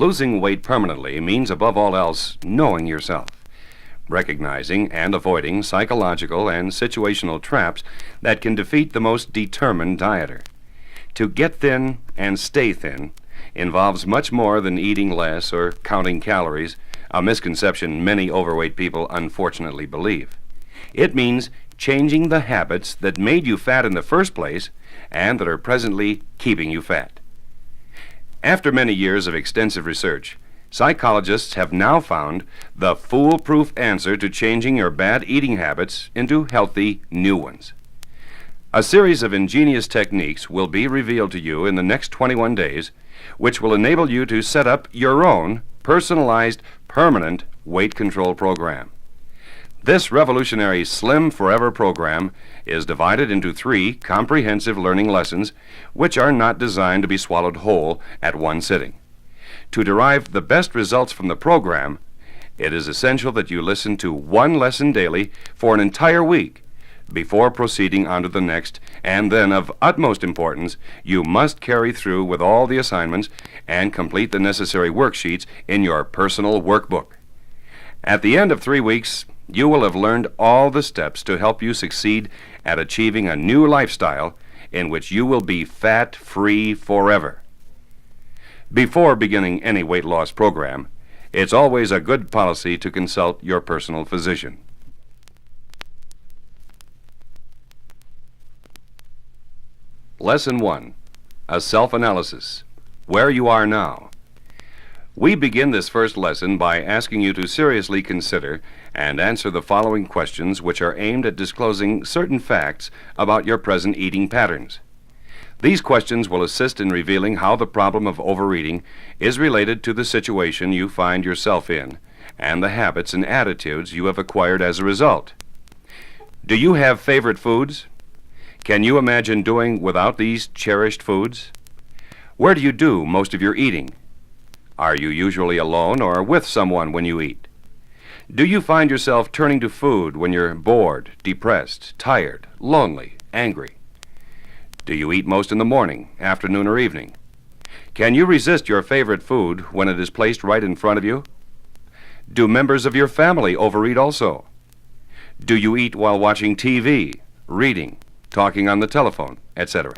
Losing weight permanently means, above all else, knowing yourself, recognizing and avoiding psychological and situational traps that can defeat the most determined dieter. To get thin and stay thin involves much more than eating less or counting calories, a misconception many overweight people unfortunately believe. It means changing the habits that made you fat in the first place and that are presently keeping you fat. After many years of extensive research, psychologists have now found the foolproof answer to changing your bad eating habits into healthy new ones. A series of ingenious techniques will be revealed to you in the next 21 days, which will enable you to set up your own personalized, permanent weight control program. This revolutionary Slim Forever program is divided into 3 comprehensive learning lessons, which are not designed to be swallowed whole at one sitting. To derive the best results from the program, it is essential that you listen to one lesson daily for an entire week before proceeding on to the next, and then, of utmost importance, you must carry through with all the assignments and complete the necessary worksheets in your personal workbook. At the end of 3 weeks, you will have learned all the steps to help you succeed at achieving a new lifestyle in which you will be fat-free forever. Before beginning any weight loss program, it's always a good policy to consult your personal physician. Lesson 1. A self-analysis. Where you are now. We begin this first lesson by asking you to seriously consider and answer the following questions, which are aimed at disclosing certain facts about your present eating patterns. These questions will assist in revealing how the problem of overeating is related to the situation you find yourself in and the habits and attitudes you have acquired as a result. Do you have favorite foods? Can you imagine doing without these cherished foods? Where do you do most of your eating? Are you usually alone or with someone when you eat? Do you find yourself turning to food when you're bored, depressed, tired, lonely, angry? Do you eat most in the morning, afternoon, or evening? Can you resist your favorite food when it is placed right in front of you? Do members of your family overeat also? Do you eat while watching TV, reading, talking on the telephone, etc.?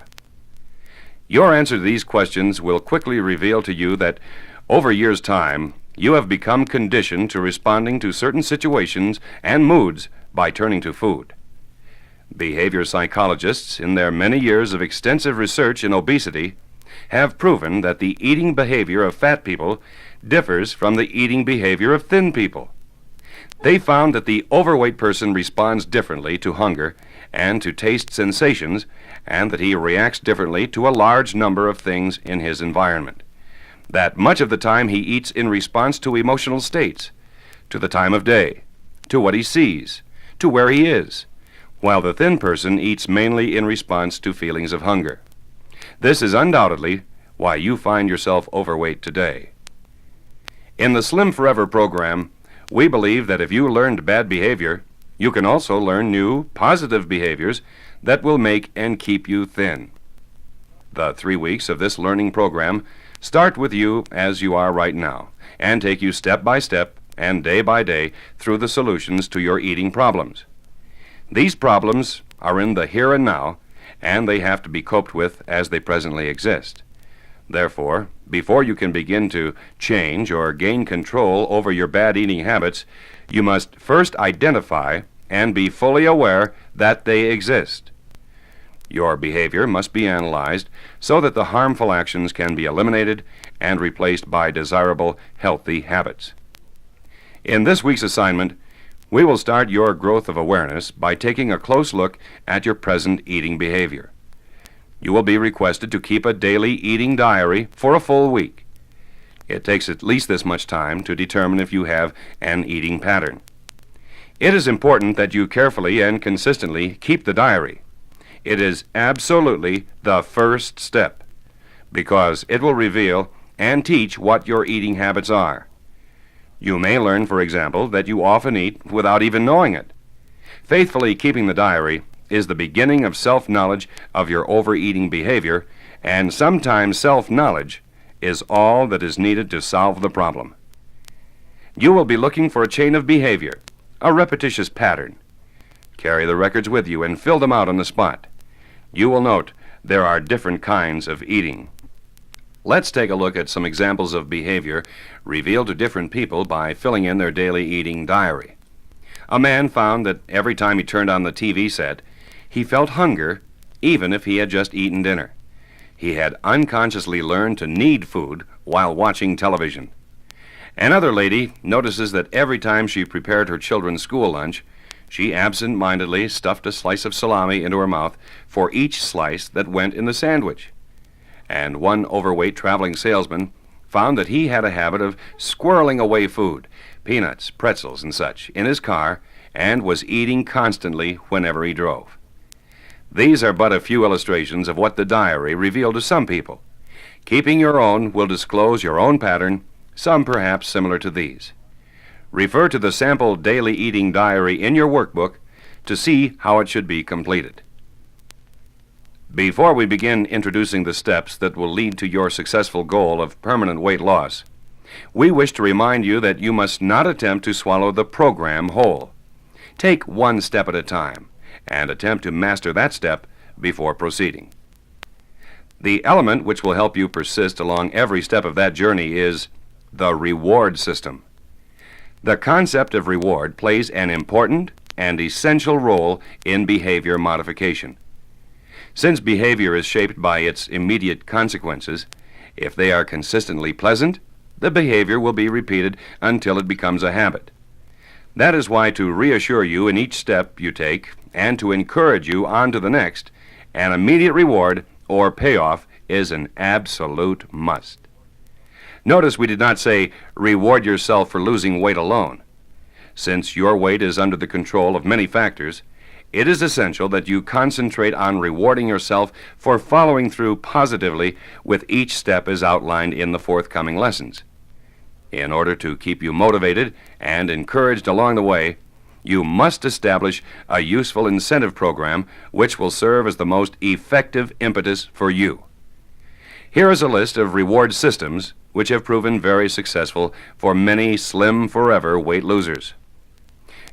Your answer to these questions will quickly reveal to you that over years' time, you have become conditioned to responding to certain situations and moods by turning to food. Behavior psychologists, in their many years of extensive research in obesity, have proven that the eating behavior of fat people differs from the eating behavior of thin people. They found that the overweight person responds differently to hunger and to taste sensations, and that he reacts differently to a large number of things in his environment. That much of the time he eats in response to emotional states, to the time of day, to what he sees, to where he is, while the thin person eats mainly in response to feelings of hunger. This is undoubtedly why you find yourself overweight today. In the Slim Forever program, we believe that if you learned bad behavior, you can also learn new, positive behaviors that will make and keep you thin. The 3 weeks of this learning program start with you as you are right now and take you step by step and day by day through the solutions to your eating problems. These problems are in the here and now, and they have to be coped with as they presently exist. Therefore, before you can begin to change or gain control over your bad eating habits, you must first identify and be fully aware that they exist. Your behavior must be analyzed so that the harmful actions can be eliminated and replaced by desirable, healthy habits. In this week's assignment, we will start your growth of awareness by taking a close look at your present eating behavior. You will be requested to keep a daily eating diary for a full week. It takes at least this much time to determine if you have an eating pattern. It is important that you carefully and consistently keep the diary. It is absolutely the first step, because it will reveal and teach what your eating habits are. You may learn, for example, that you often eat without even knowing it. Faithfully keeping the diary is the beginning of self-knowledge of your overeating behavior, and sometimes self-knowledge is all that is needed to solve the problem. You will be looking for a chain of behavior, a repetitious pattern. Carry the records with you and fill them out on the spot. You will note there are different kinds of eating. Let's take a look at some examples of behavior revealed to different people by filling in their daily eating diary. A man found that every time he turned on the TV set, he felt hunger even if he had just eaten dinner. He had unconsciously learned to need food while watching television. Another lady notices that every time she prepared her children's school lunch, she absent-mindedly stuffed a slice of salami into her mouth for each slice that went in the sandwich. And one overweight traveling salesman found that he had a habit of squirreling away food, peanuts, pretzels, and such, in his car, and was eating constantly whenever he drove. These are but a few illustrations of what the diary revealed to some people. Keeping your own will disclose your own pattern, some perhaps similar to these. Refer to the sample daily eating diary in your workbook to see how it should be completed. Before we begin introducing the steps that will lead to your successful goal of permanent weight loss, we wish to remind you that you must not attempt to swallow the program whole. Take one step at a time and attempt to master that step before proceeding. The element which will help you persist along every step of that journey is the reward system. The concept of reward plays an important and essential role in behavior modification. Since behavior is shaped by its immediate consequences, if they are consistently pleasant, the behavior will be repeated until it becomes a habit. That is why, to reassure you in each step you take and to encourage you on to the next, an immediate reward or payoff is an absolute must. Notice we did not say reward yourself for losing weight alone. Since your weight is under the control of many factors, it is essential that you concentrate on rewarding yourself for following through positively with each step as outlined in the forthcoming lessons. In order to keep you motivated and encouraged along the way, you must establish a useful incentive program which will serve as the most effective impetus for you. Here is a list of reward systems which have proven very successful for many slim forever weight losers.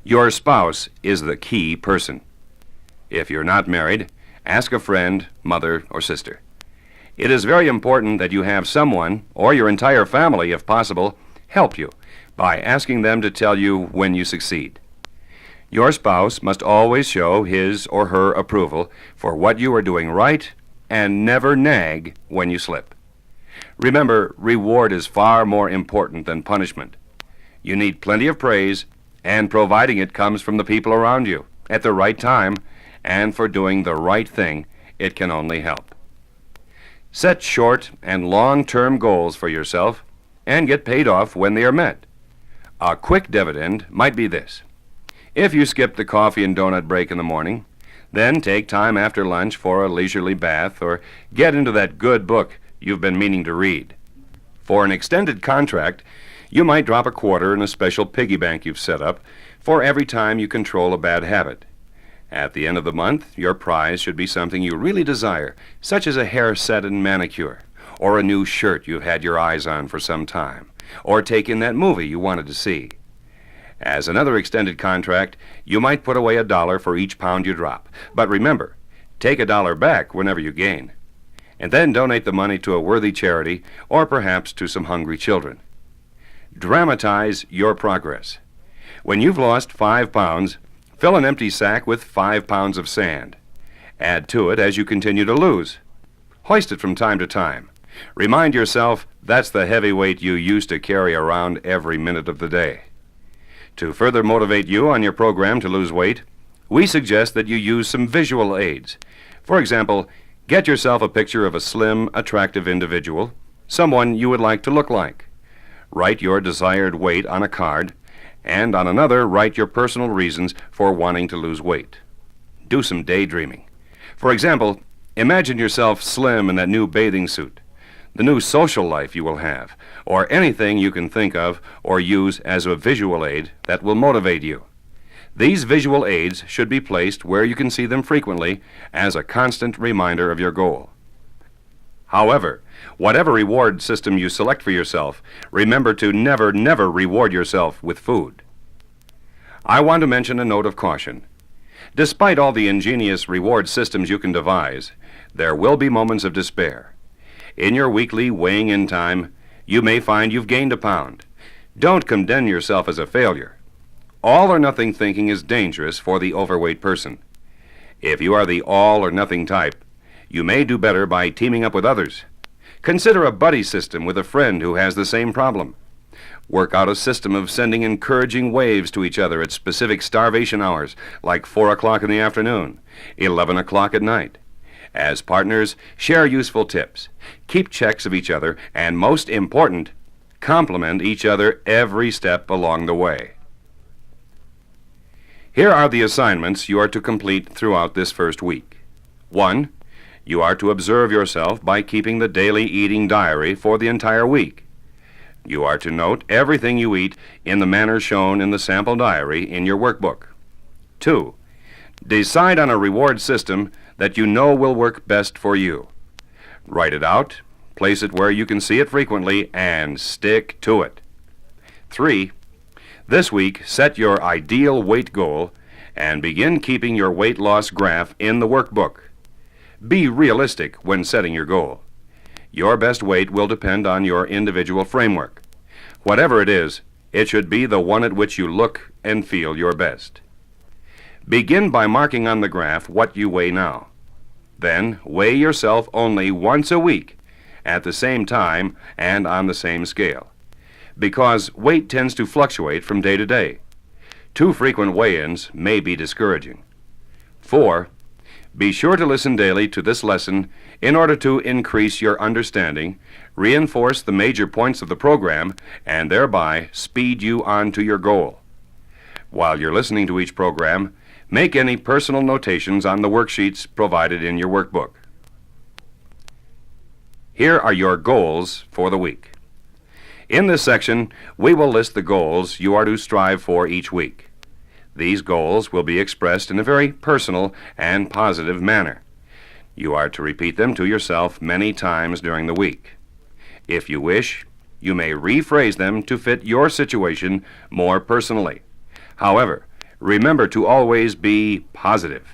Your spouse is the key person. If you're not married, ask a friend, mother, or sister. It is very important that you have someone, or your entire family if possible, help you by asking them to tell you when you succeed. Your spouse must always show his or her approval for what you are doing right and never nag when you slip. Remember, reward is far more important than punishment. You need plenty of praise, and providing it comes from the people around you at the right time, and for doing the right thing, it can only help. Set short and long-term goals for yourself and get paid off when they are met. A quick dividend might be this. If you skip the coffee and donut break in the morning, then take time after lunch for a leisurely bath or get into that good book you've been meaning to read. For an extended contract, you might drop a quarter in a special piggy bank you've set up for every time you control a bad habit. At the end of the month, your prize should be something you really desire, such as a hair set and manicure, or a new shirt you've had your eyes on for some time, or take in that movie you wanted to see. As another extended contract, you might put away $1 for each pound you drop. But remember, take $1 back whenever you gain, and then donate the money to a worthy charity or perhaps to some hungry children. Dramatize your progress. When you've lost 5 pounds, fill an empty sack with 5 pounds of sand. Add to it as you continue to lose. Hoist it from time to time. Remind yourself that's the heavy weight you used to carry around every minute of the day. To further motivate you on your program to lose weight, we suggest that you use some visual aids. For example, get yourself a picture of a slim, attractive individual, someone you would like to look like. Write your desired weight on a card, and on another, write your personal reasons for wanting to lose weight. Do some daydreaming. For example, imagine yourself slim in that new bathing suit, the new social life you will have, or anything you can think of or use as a visual aid that will motivate you. These visual aids should be placed where you can see them frequently as a constant reminder of your goal. However, whatever reward system you select for yourself, remember to never, never reward yourself with food. I want to mention a note of caution. Despite all the ingenious reward systems you can devise, there will be moments of despair. In your weekly weighing-in time, you may find you've gained a pound. Don't condemn yourself as a failure. All or nothing thinking is dangerous for the overweight person. If you are the all or nothing type, you may do better by teaming up with others. Consider a buddy system with a friend who has the same problem. Work out a system of sending encouraging waves to each other at specific starvation hours, like 4 o'clock in the afternoon, 11 o'clock at night. As partners, share useful tips, keep checks of each other, and most important, compliment each other every step along the way. Here are the assignments you are to complete throughout this first week. 1. You are to observe yourself by keeping the daily eating diary for the entire week. You are to note everything you eat in the manner shown in the sample diary in your workbook. 2. Decide on a reward system that you know will work best for you. Write it out, place it where you can see it frequently, and stick to it. 3. This week, set your ideal weight goal and begin keeping your weight loss graph in the workbook. Be realistic when setting your goal. Your best weight will depend on your individual framework. Whatever it is, it should be the one at which you look and feel your best. Begin by marking on the graph what you weigh now. Then weigh yourself only once a week, at the same time and on the same scale, because weight tends to fluctuate from day to day. Too frequent weigh-ins may be discouraging. 4. Be sure to listen daily to this lesson in order to increase your understanding, reinforce the major points of the program, and thereby speed you on to your goal. While you're listening to each program, make any personal notations on the worksheets provided in your workbook. Here are your goals for the week. In this section, we will list the goals you are to strive for each week. These goals will be expressed in a very personal and positive manner. You are to repeat them to yourself many times during the week. If you wish, you may rephrase them to fit your situation more personally. However, remember to always be positive.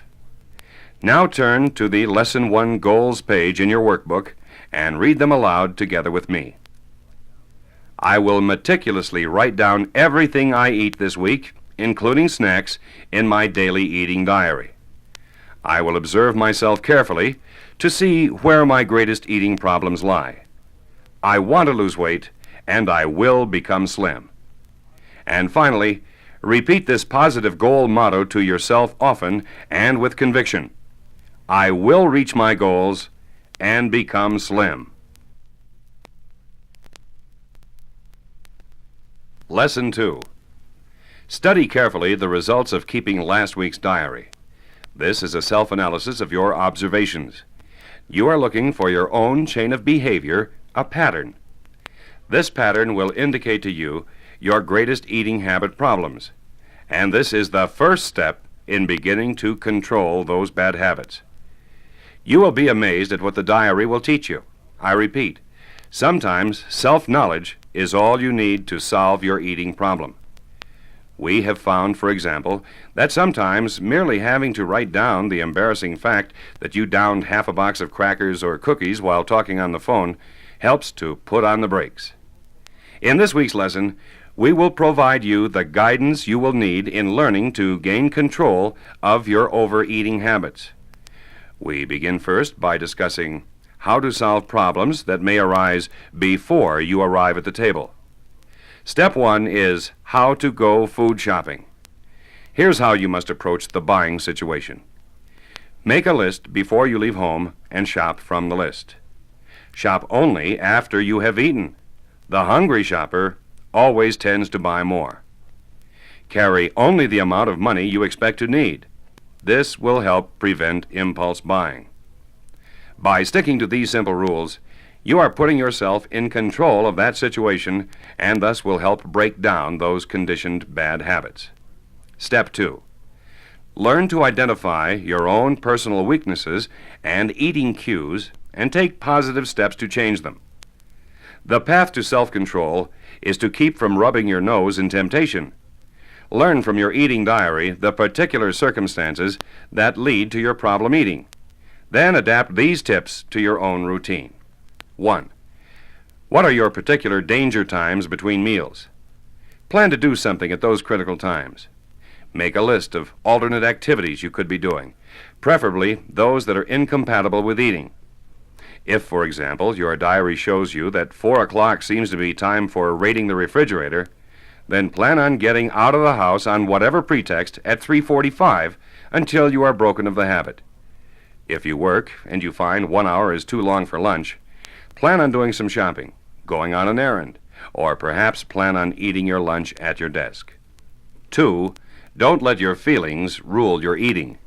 Now turn to the Lesson 1 Goals page in your workbook and read them aloud together with me. I will meticulously write down everything I eat this week, including snacks, in my daily eating diary. I will observe myself carefully to see where my greatest eating problems lie. I want to lose weight, and I will become slim. And finally, repeat this positive goal motto to yourself often and with conviction. I will reach my goals and become slim. Lesson 2. Study carefully the results of keeping last week's diary. This is a self-analysis of your observations. You are looking for your own chain of behavior, a pattern. This pattern will indicate to you your greatest eating habit problems, and this is the first step in beginning to control those bad habits. You will be amazed at what the diary will teach you. I repeat, sometimes self-knowledge is all you need to solve your eating problem. We have found, for example, that sometimes merely having to write down the embarrassing fact that you downed half a box of crackers or cookies while talking on the phone helps to put on the brakes. In this week's lesson, we will provide you the guidance you will need in learning to gain control of your overeating habits. We begin first by discussing how to solve problems that may arise before you arrive at the table. Step 1 is how to go food shopping. Here's how you must approach the buying situation. Make a list before you leave home and shop from the list. Shop only after you have eaten. The hungry shopper always tends to buy more. Carry only the amount of money you expect to need. This will help prevent impulse buying. By sticking to these simple rules, you are putting yourself in control of that situation and thus will help break down those conditioned bad habits. Step 2. Learn to identify your own personal weaknesses and eating cues and take positive steps to change them. The path to self-control is to keep from rubbing your nose in temptation. Learn from your eating diary the particular circumstances that lead to your problem eating. Then adapt these tips to your own routine. 1. What are your particular danger times between meals? Plan to do something at those critical times. Make a list of alternate activities you could be doing, preferably those that are incompatible with eating. If, for example, your diary shows you that 4 o'clock seems to be time for raiding the refrigerator, then plan on getting out of the house on whatever pretext at 3:45 until you are broken of the habit. If you work and you find 1 hour is too long for lunch, plan on doing some shopping, going on an errand, or perhaps plan on eating your lunch at your desk. 2. Don't let your feelings rule your eating.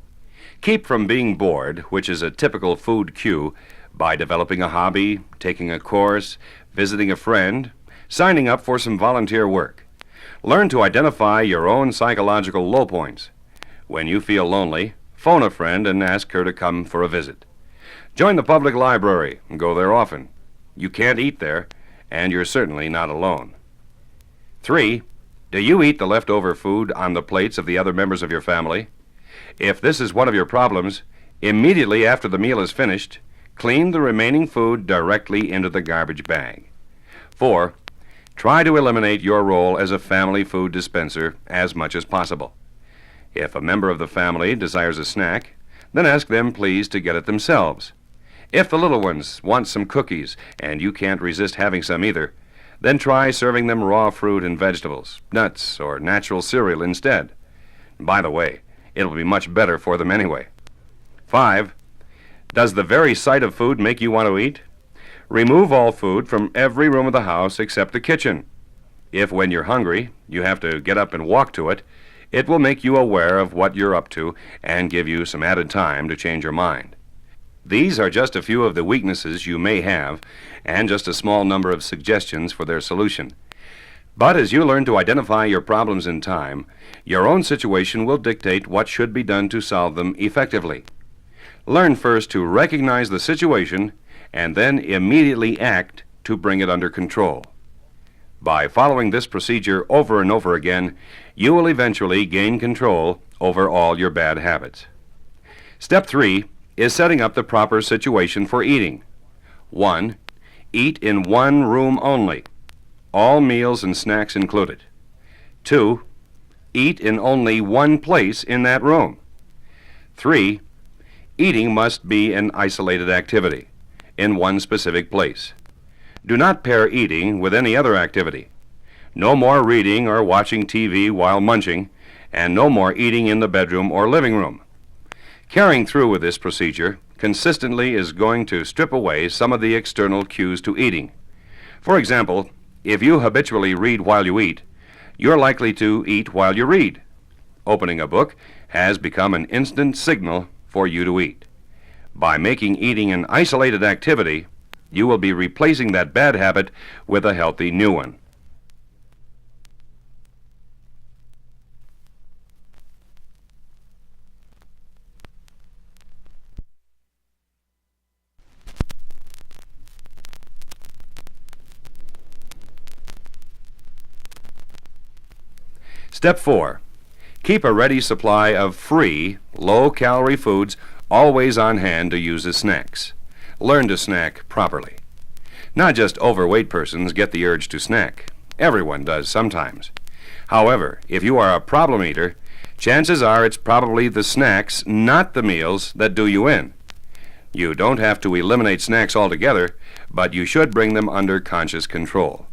Keep from being bored, which is a typical food cue, by developing a hobby, taking a course, visiting a friend, signing up for some volunteer work. Learn to identify your own psychological low points. When you feel lonely, phone a friend and ask her to come for a visit. Join the public library and go there often. You can't eat there, and you're certainly not alone. 3. Do you eat the leftover food on the plates of the other members of your family? If this is one of your problems, immediately after the meal is finished, clean the remaining food directly into the garbage bag. 4. Try to eliminate your role as a family food dispenser as much as possible. If a member of the family desires a snack, then ask them please to get it themselves. If the little ones want some cookies and you can't resist having some either, then try serving them raw fruit and vegetables, nuts, or natural cereal instead. By the way, it'll be much better for them anyway. 5. Does the very sight of food make you want to eat? Remove all food from every room of the house except the kitchen. If, when you're hungry, you have to get up and walk to it, it will make you aware of what you're up to and give you some added time to change your mind. These are just a few of the weaknesses you may have, and just a small number of suggestions for their solution. But as you learn to identify your problems in time, your own situation will dictate what should be done to solve them effectively. Learn first to recognize the situation and then immediately act to bring it under control. By following this procedure over and over again, you will eventually gain control over all your bad habits. Step 3 is setting up the proper situation for eating. 1. Eat in one room only, all meals and snacks included. 2. Eat in only one place in that room. 3. Eating must be an isolated activity in one specific place. Do not pair eating with any other activity. No more reading or watching TV while munching, and no more eating in the bedroom or living room. Carrying through with this procedure consistently is going to strip away some of the external cues to eating. For example, if you habitually read while you eat, you're likely to eat while you read. Opening a book has become an instant signal for you to eat. By making eating an isolated activity, you will be replacing that bad habit with a healthy new one. Step 4. Keep a ready supply of free, low-calorie foods always on hand to use as snacks. Learn to snack properly. Not just overweight persons get the urge to snack. Everyone does sometimes. However, if you are a problem eater, chances are it's probably the snacks, not the meals, that do you in. You don't have to eliminate snacks altogether, but you should bring them under conscious control.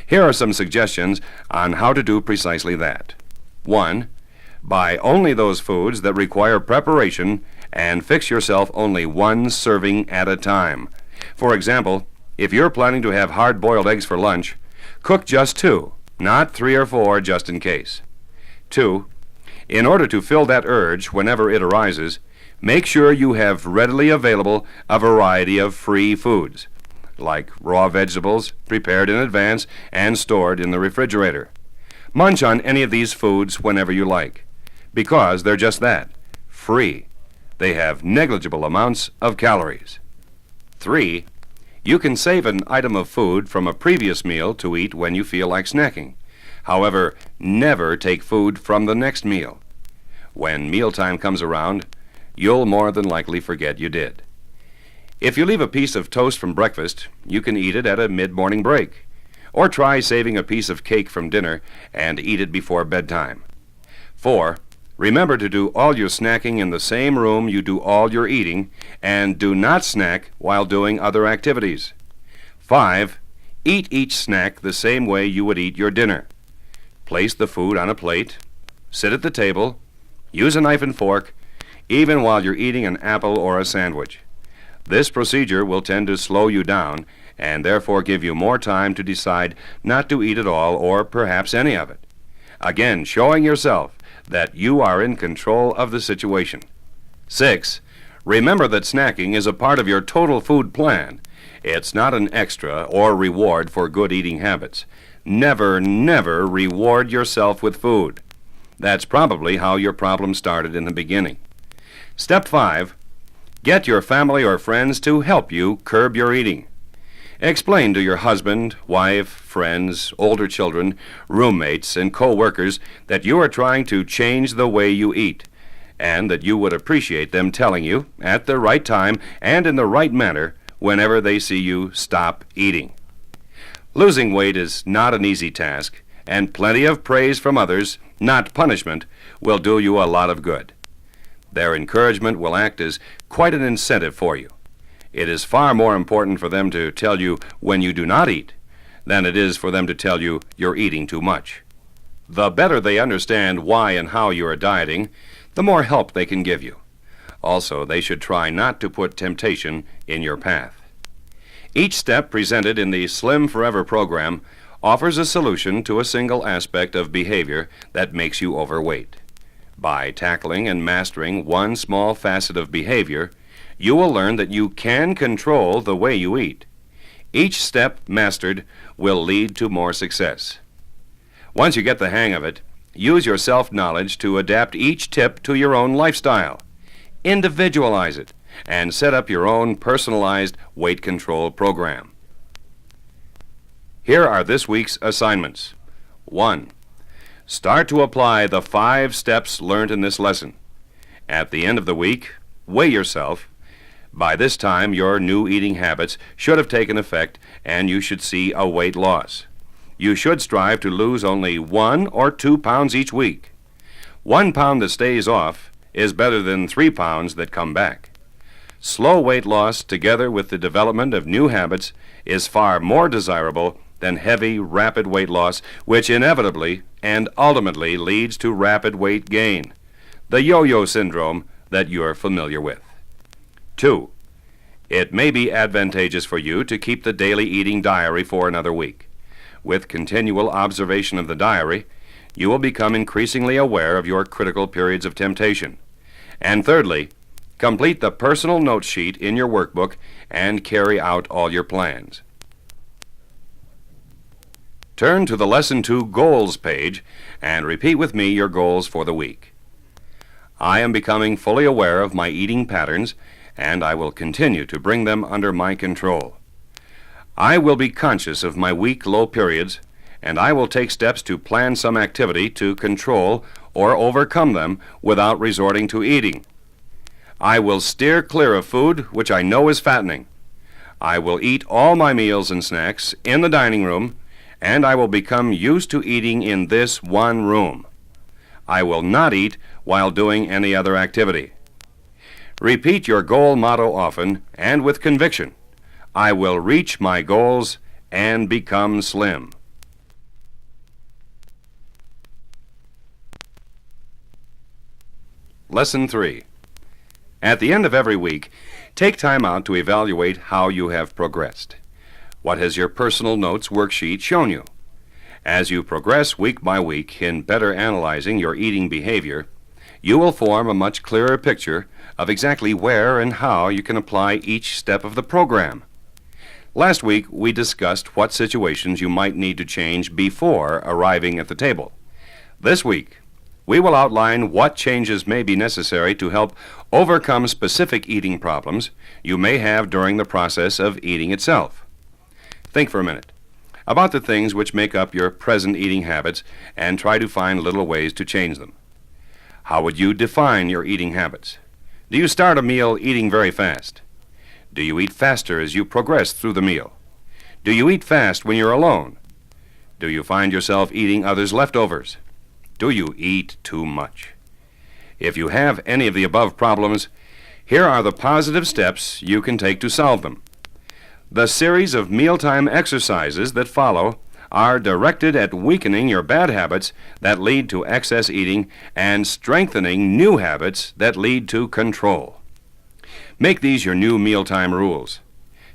Here are some suggestions on how to do precisely that. 1. Buy only those foods that require preparation and fix yourself only one serving at a time. For example, if you're planning to have hard-boiled eggs for lunch, cook just 2, not 3 or 4 just in case. 2. In order to fill that urge whenever it arises, make sure you have readily available a variety of free foods, like raw vegetables prepared in advance and stored in the refrigerator. Munch on any of these foods whenever you like, because they're just that, free. They have negligible amounts of calories. 3. You can save an item of food from a previous meal to eat when you feel like snacking. However, never take food from the next meal. When mealtime comes around, you'll more than likely forget you did. If you leave a piece of toast from breakfast, you can eat it at a mid-morning break. Or try saving a piece of cake from dinner and eat it before bedtime. 4. Remember to do all your snacking in the same room you do all your eating, and do not snack while doing other activities. 5. Eat each snack the same way you would eat your dinner. Place the food on a plate, sit at the table, use a knife and fork, even while you're eating an apple or a sandwich. This procedure will tend to slow you down and therefore give you more time to decide not to eat at all or perhaps any of it. Again, showing yourself that you are in control of the situation. 6. Remember that snacking is a part of your total food plan. It's not an extra or reward for good eating habits. Never, never reward yourself with food. That's probably how your problem started in the beginning. Step 5. Get your family or friends to help you curb your eating. Explain to your husband, wife, friends, older children, roommates, and co-workers that you are trying to change the way you eat, and that you would appreciate them telling you, at the right time and in the right manner, whenever they see you stop eating. Losing weight is not an easy task, and plenty of praise from others, not punishment, will do you a lot of good. Their encouragement will act as quite an incentive for you. It is far more important for them to tell you when you do not eat than it is for them to tell you you're eating too much. The better they understand why and how you are dieting, the more help they can give you. Also, they should try not to put temptation in your path. Each step presented in the Slim Forever program offers a solution to a single aspect of behavior that makes you overweight. By tackling and mastering one small facet of behavior, you will learn that you can control the way you eat. Each step mastered will lead to more success. Once you get the hang of it, use your self-knowledge to adapt each tip to your own lifestyle. Individualize it and set up your own personalized weight control program. Here are this week's assignments. 1. Start to apply the 5 steps learned in this lesson. At the end of the week, weigh yourself. By this time, your new eating habits should have taken effect, and you should see a weight loss. You should strive to lose only 1 or 2 pounds each week. 1 pound that stays off is better than 3 pounds that come back. Slow weight loss, together with the development of new habits, is far more desirable than heavy, rapid weight loss, which inevitably and ultimately leads to rapid weight gain, the yo-yo syndrome that you're familiar with. 2. It may be advantageous for you to keep the daily eating diary for another week. With continual observation of the diary, you will become increasingly aware of your critical periods of temptation. And thirdly, complete the personal note sheet in your workbook and carry out all your plans. Turn to the Lesson 2 Goals page and repeat with me your goals for the week. I am becoming fully aware of my eating patterns, and I will continue to bring them under my control. I will be conscious of my weak low periods, and I will take steps to plan some activity to control or overcome them without resorting to eating. I will steer clear of food which I know is fattening. I will eat all my meals and snacks in the dining room, and I will become used to eating in this one room. I will not eat while doing any other activity. Repeat your goal motto often and with conviction. I will reach my goals and become slim. Lesson 3. At the end of every week, take time out to evaluate how you have progressed. What has your personal notes worksheet shown you? As you progress week by week in better analyzing your eating behavior, you will form a much clearer picture of exactly where and how you can apply each step of the program. Last week, we discussed what situations you might need to change before arriving at the table. This week, we will outline what changes may be necessary to help overcome specific eating problems you may have during the process of eating itself. Think for a minute about the things which make up your present eating habits and try to find little ways to change them. How would you define your eating habits? Do you start a meal eating very fast? Do you eat faster as you progress through the meal? Do you eat fast when you're alone? Do you find yourself eating others' leftovers? Do you eat too much? If you have any of the above problems, here are the positive steps you can take to solve them. The series of mealtime exercises that follow are directed at weakening your bad habits that lead to excess eating and strengthening new habits that lead to control. Make these your new mealtime rules,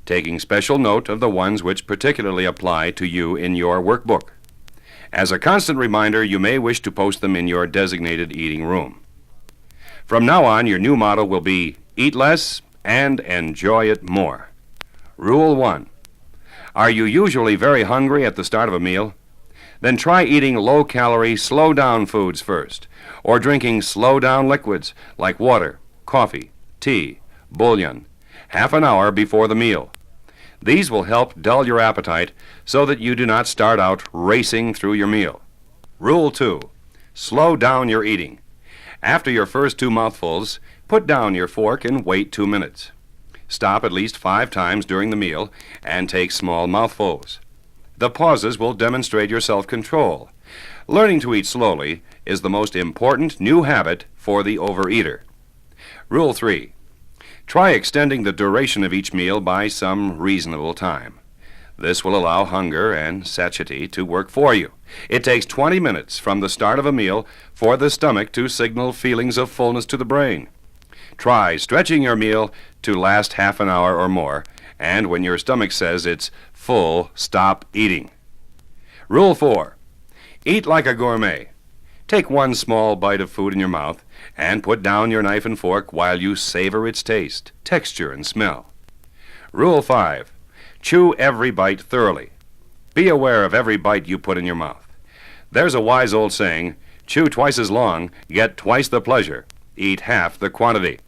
taking special note of the ones which particularly apply to you in your workbook. As a constant reminder, you may wish to post them in your designated eating room. From now on, your new motto will be eat less and enjoy it more. Rule 1. Are you usually very hungry at the start of a meal? Then try eating low-calorie, slow-down foods first, or drinking slow-down liquids like water, coffee, tea, bouillon, half an hour before the meal. These will help dull your appetite so that you do not start out racing through your meal. Rule 2. Slow down your eating. After your first 2 mouthfuls, put down your fork and wait 2 minutes. Stop at least 5 times during the meal and take small mouthfuls. The pauses will demonstrate your self-control. Learning to eat slowly is the most important new habit for the overeater. Rule 3. Try extending the duration of each meal by some reasonable time. This will allow hunger and satiety to work for you. It takes 20 minutes from the start of a meal for the stomach to signal feelings of fullness to the brain. Try stretching your meal to last half an hour or more, and when your stomach says it's full, stop eating. Rule 4. Eat like a gourmet. Take 1 small bite of food in your mouth and put down your knife and fork while you savor its taste, texture, and smell. Rule 5. Chew every bite thoroughly. Be aware of every bite you put in your mouth. There's a wise old saying, chew twice as long, get twice the pleasure, eat half the quantity.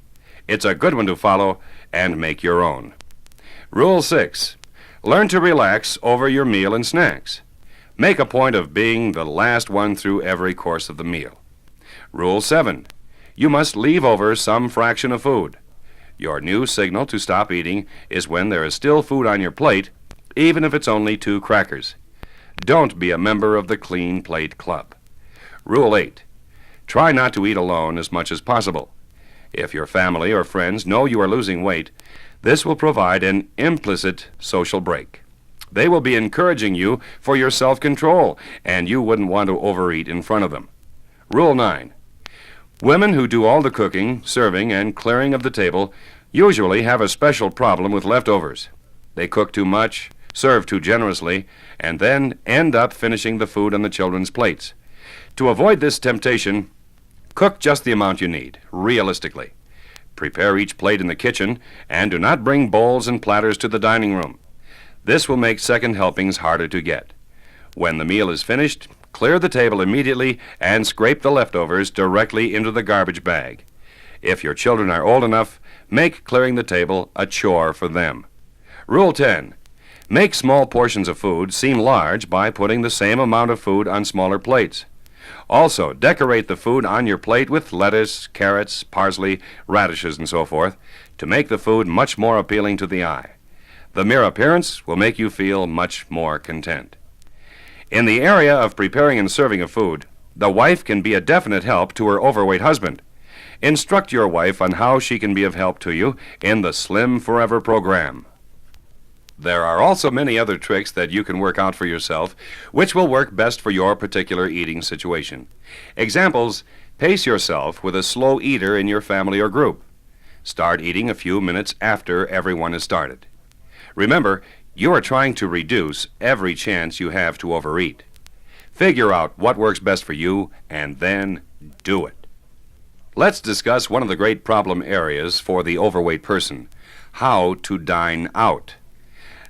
It's a good one to follow and make your own. Rule 6. Learn to relax over your meal and snacks. Make a point of being the last one through every course of the meal. Rule 7. You must leave over some fraction of food. Your new signal to stop eating is when there is still food on your plate, even if it's only 2 crackers. Don't be a member of the Clean Plate Club. Rule 8. Try not to eat alone as much as possible. If your family or friends know you are losing weight, this will provide an implicit social break. They will be encouraging you for your self-control, and you wouldn't want to overeat in front of them. Rule 9. Women who do all the cooking, serving, and clearing of the table usually have a special problem with leftovers. They cook too much, serve too generously, and then end up finishing the food on the children's plates. To avoid this temptation, cook just the amount you need, realistically. Prepare each plate in the kitchen, and do not bring bowls and platters to the dining room. This will make second helpings harder to get. When the meal is finished, clear the table immediately and scrape the leftovers directly into the garbage bag. If your children are old enough, make clearing the table a chore for them. Rule 10. Make small portions of food seem large by putting the same amount of food on smaller plates. Also, decorate the food on your plate with lettuce, carrots, parsley, radishes, and so forth to make the food much more appealing to the eye. The mere appearance will make you feel much more content. In the area of preparing and serving of food, the wife can be a definite help to her overweight husband. Instruct your wife on how she can be of help to you in the Slim Forever program. There are also many other tricks that you can work out for yourself, which will work best for your particular eating situation. Examples: pace yourself with a slow eater in your family or group. Start eating a few minutes after everyone has started. Remember, you are trying to reduce every chance you have to overeat. Figure out what works best for you, and then do it. Let's discuss one of the great problem areas for the overweight person: how to dine out.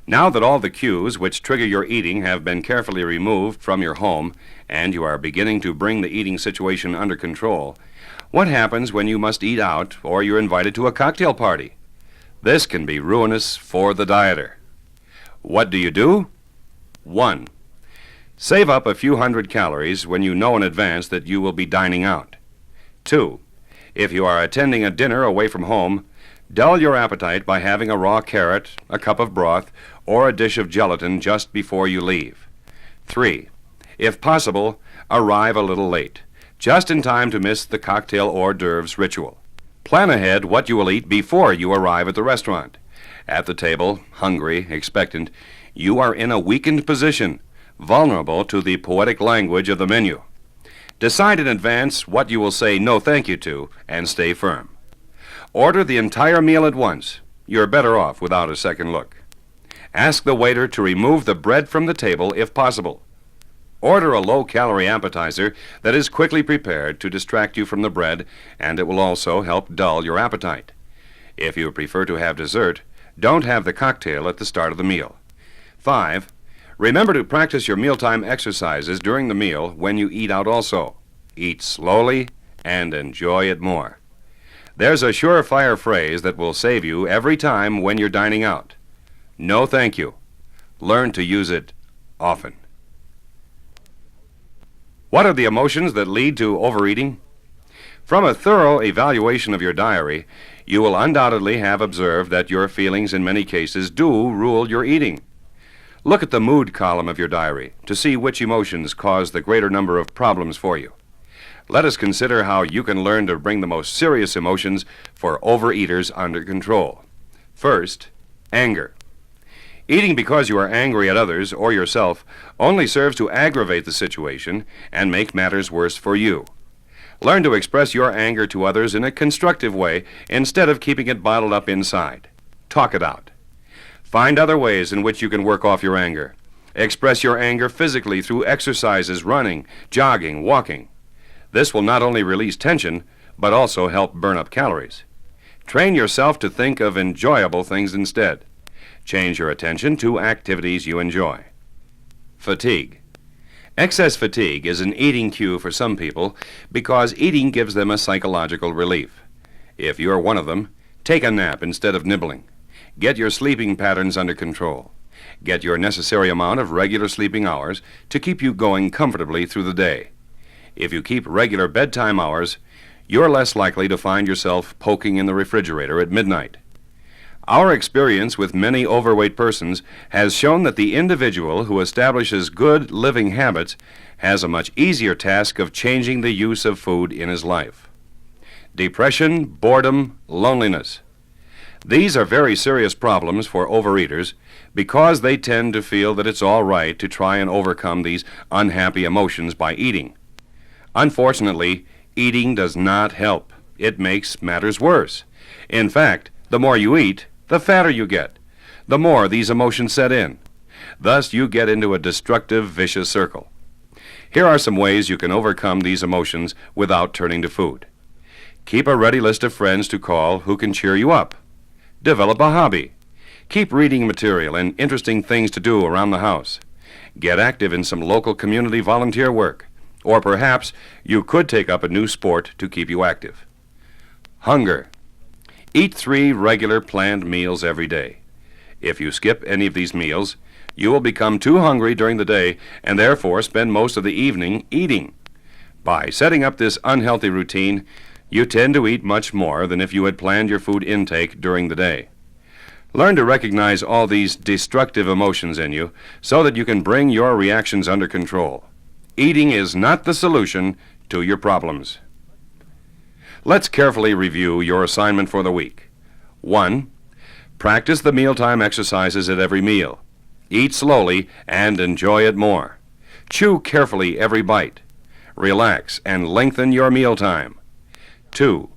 Now that all the cues which trigger your eating have been carefully removed from your home and you are beginning to bring the eating situation under control, what happens when you must eat out or you're invited to a cocktail party? This can be ruinous for the dieter. What do? 1. Save up a few hundred calories when you know in advance that you will be dining out. 2. If you are attending a dinner away from home, dull your appetite by having a raw carrot, a cup of broth, or a dish of gelatin just before you leave. 3. If possible, arrive a little late, just in time to miss the cocktail hors d'oeuvres ritual. Plan ahead what you will eat before you arrive at the restaurant. At the table, hungry, expectant, you are in a weakened position, vulnerable to the poetic language of the menu. Decide in advance what you will say no thank you to, and stay firm. Order the entire meal at once. You're better off without a second look. Ask the waiter to remove the bread from the table if possible. Order a low-calorie appetizer that is quickly prepared to distract you from the bread, and it will also help dull your appetite. If you prefer to have dessert, don't have the cocktail at the start of the meal. 5. Remember to practice your mealtime exercises during the meal when you eat out also. Eat slowly and enjoy it more. There's a surefire phrase that will save you every time when you're dining out. No thank you. Learn to use it often. What are the emotions that lead to overeating? From a thorough evaluation of your diary, you will undoubtedly have observed that your feelings in many cases do rule your eating. Look at the mood column of your diary to see which emotions cause the greater number of problems for you. Let us consider how you can learn to bring the most serious emotions for overeaters under control. First, anger. Eating because you are angry at others or yourself only serves to aggravate the situation and make matters worse for you. Learn to express your anger to others in a constructive way instead of keeping it bottled up inside. Talk it out. Find other ways in which you can work off your anger. Express your anger physically through exercises, running, jogging, walking. This will not only release tension, but also help burn up calories. Train yourself to think of enjoyable things instead. Change your attention to activities you enjoy. Fatigue. Excess fatigue is an eating cue for some people because eating gives them a psychological relief. If you're one of them, take a nap instead of nibbling. Get your sleeping patterns under control. Get your necessary amount of regular sleeping hours to keep you going comfortably through the day. If you keep regular bedtime hours, you're less likely to find yourself poking in the refrigerator at midnight. Our experience with many overweight persons has shown that the individual who establishes good living habits has a much easier task of changing the use of food in his life. Depression, boredom, loneliness. These are very serious problems for overeaters because they tend to feel that it's all right to try and overcome these unhappy emotions by eating. Unfortunately, eating does not help. It makes matters worse. In fact, the more you eat, the fatter you get. The more these emotions set in. Thus, you get into a destructive, vicious circle. Here are some ways you can overcome these emotions without turning to food. Keep a ready list of friends to call who can cheer you up. Develop a hobby. Keep reading material and interesting things to do around the house. Get active in some local community volunteer work. Or perhaps you could take up a new sport to keep you active. Hunger. Eat 3 regular planned meals every day. If you skip any of these meals, you will become too hungry during the day and therefore spend most of the evening eating. By setting up this unhealthy routine, you tend to eat much more than if you had planned your food intake during the day. Learn to recognize all these destructive emotions in you so that you can bring your reactions under control. Eating is not the solution to your problems. Let's carefully review your assignment for the week. 1. Practice the mealtime exercises at every meal. Eat slowly and enjoy it more. Chew carefully every bite. Relax and lengthen your mealtime. 2.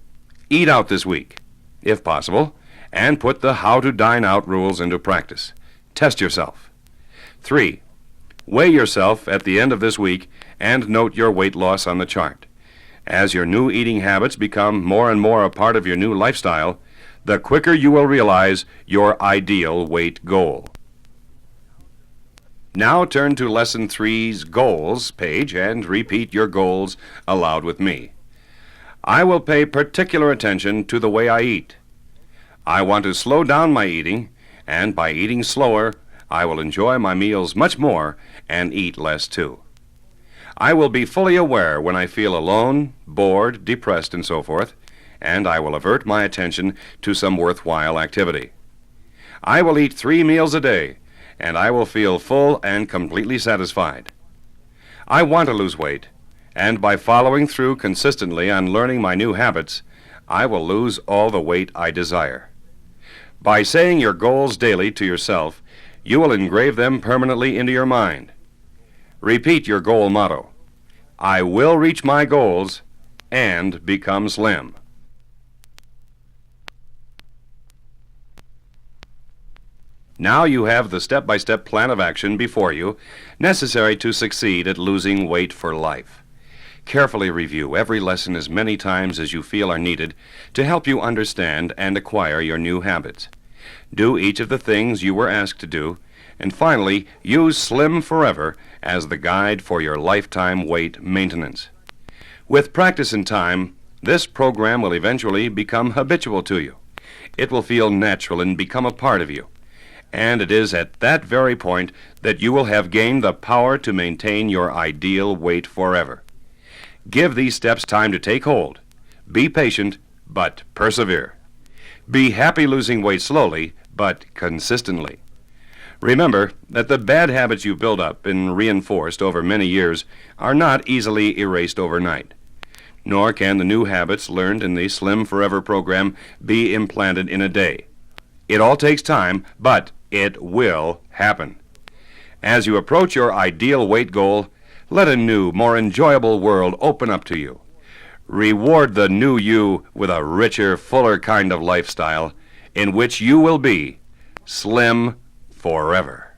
Eat out this week, if possible, and put the how to dine out rules into practice. Test yourself. 3. Weigh yourself at the end of this week and note your weight loss on the chart. As your new eating habits become more and more a part of your new lifestyle, the quicker you will realize your ideal weight goal. Now turn to Lesson 3's Goals page and repeat your goals aloud with me. I will pay particular attention to the way I eat. I want to slow down my eating, and by eating slower, I will enjoy my meals much more and eat less too. I will be fully aware when I feel alone, bored, depressed, and so forth, and I will avert my attention to some worthwhile activity. I will eat 3 meals a day, and I will feel full and completely satisfied. I want to lose weight, and by following through consistently on learning my new habits, I will lose all the weight I desire. By saying your goals daily to yourself, you will engrave them permanently into your mind. Repeat your goal motto: I will reach my goals and become slim. Now you have the step-by-step plan of action before you, necessary to succeed at losing weight for life. Carefully review every lesson as many times as you feel are needed to help you understand and acquire your new habits. Do each of the things you were asked to do, and finally, use Slim Forever as the guide for your lifetime weight maintenance. With practice and time, this program will eventually become habitual to you. It will feel natural and become a part of you. And it is at that very point that you will have gained the power to maintain your ideal weight forever. Give these steps time to take hold. Be patient, but persevere. Be happy losing weight slowly, but consistently. Remember that the bad habits you build up and reinforced over many years are not easily erased overnight. Nor can the new habits learned in the Slim Forever program be implanted in a day. It all takes time, but it will happen. As you approach your ideal weight goal, let a new, more enjoyable world open up to you. Reward the new you with a richer, fuller kind of lifestyle in which you will be slim forever.